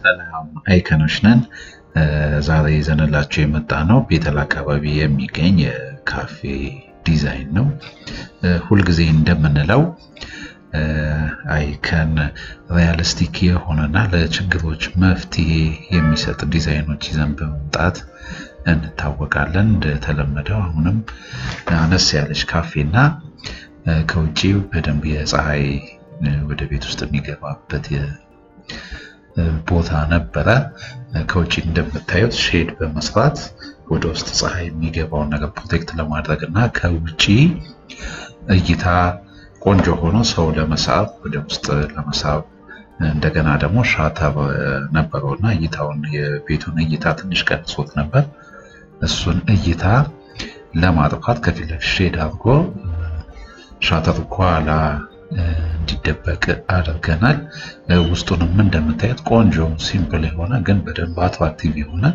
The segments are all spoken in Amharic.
ሰላም አይከኖች ነን። ዛሬ ይዘንላችሁ የመጣ ነው ቤተል አካባቢ የሚገኝ ካፌ ዲዛይን ነው። ሁልጊዜ እንደምንለው አይከን ሪያሊስቲክ የሆነና ለችግሮች መፍትሄ የሚሰጥ ዲዛይኖች ይዘን በመምጣት እንታወቃለን። እንደተለመደው አሁንም አነስ ያለች ካፌና ከውጪው በደንብ የፀሐይ ወደ ቤት ውስጥ የሚገባበት ቦታ ነበረ። ከውጪ እንደምታዩት ሼድ በመስራት ወደ ውስጥ ፀሐይ የሚገባውን ነገር ፕሮቴክት ለማድረግ እና ከውጪ እይታ ቆንጆ ሆኖ ሰው ለመሳብ ወደ ውስጥ ለመሳብ እንደገና ደግሞ ሻተር ነበረውና እይታውን የቤቱን እይታ ትንሽ ቀንሶት ነበር። እሱን እይታ ለማጥፋት ከፊት ለፊት ሼድ አድርጎ ሻተሩ ከኋላ እንዲደበቅ አድርገናል። ውስጡንም እንደምታዩት ቆንጆ ሲምፕል የሆነ ግን በደንብ አትራክቲቭ የሆነ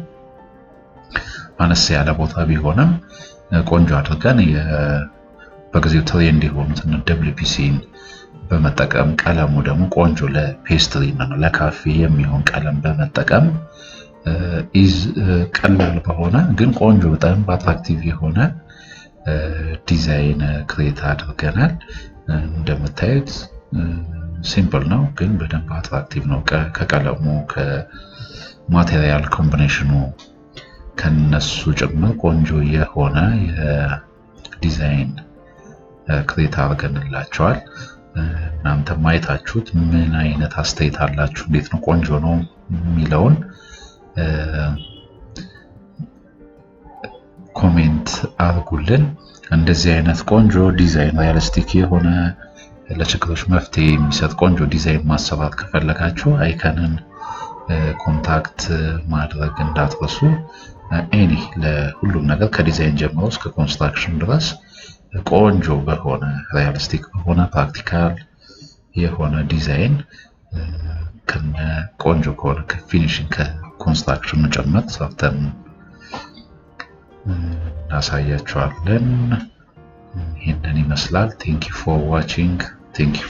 አነስ ያለ ቦታ ቢሆንም ቆንጆ አድርገን በጊዜው ትሬንድ የሆኑትን WPCን በመጠቀም ቀለሙ ደግሞ ቆንጆ ለፔስትሪ እና ለካፌ የሚሆን ቀለም በመጠቀም ቀላል በሆነ ግን ቆንጆ በጣም አትራክቲቭ የሆነ ዲዛይን ክሬት አድርገናል። እንደምታዩት ሲምፕል ነው ግን በደንብ አትራክቲቭ ነው። ከቀለሙ ከማቴሪያል ኮምቢኔሽኑ ከነሱ ጭምር ቆንጆ የሆነ የዲዛይን ክሬት አድርገንላቸዋል። እናንተ ማየታችሁት ምን አይነት አስተያየት አላችሁ? እንዴት ነው ቆንጆ ነው የሚለውን ኮሜንት አድርጉልን። እንደዚህ አይነት ቆንጆ ዲዛይን ሪያሊስቲክ የሆነ ለችግሮች መፍትሄ የሚሰጥ ቆንጆ ዲዛይን ማሰራት ከፈለጋችሁ አይከንን ኮንታክት ማድረግ እንዳትረሱ። ለሁሉም ነገር ከዲዛይን ጀምሮ እስከ ኮንስትራክሽን ድረስ ቆንጆ በሆነ ሪያሊስቲክ በሆነ ፕራክቲካል የሆነ ዲዛይን ከነ ቆንጆ ከሆነ ከፊኒሽንግ ከኮንስትራክሽኑ ጭምር ሰርተን እናሳያችኋለን። ይህንን ይመስላል። ቴንክ ዩ ፎር ዋቺንግ። ቴንክ ዩ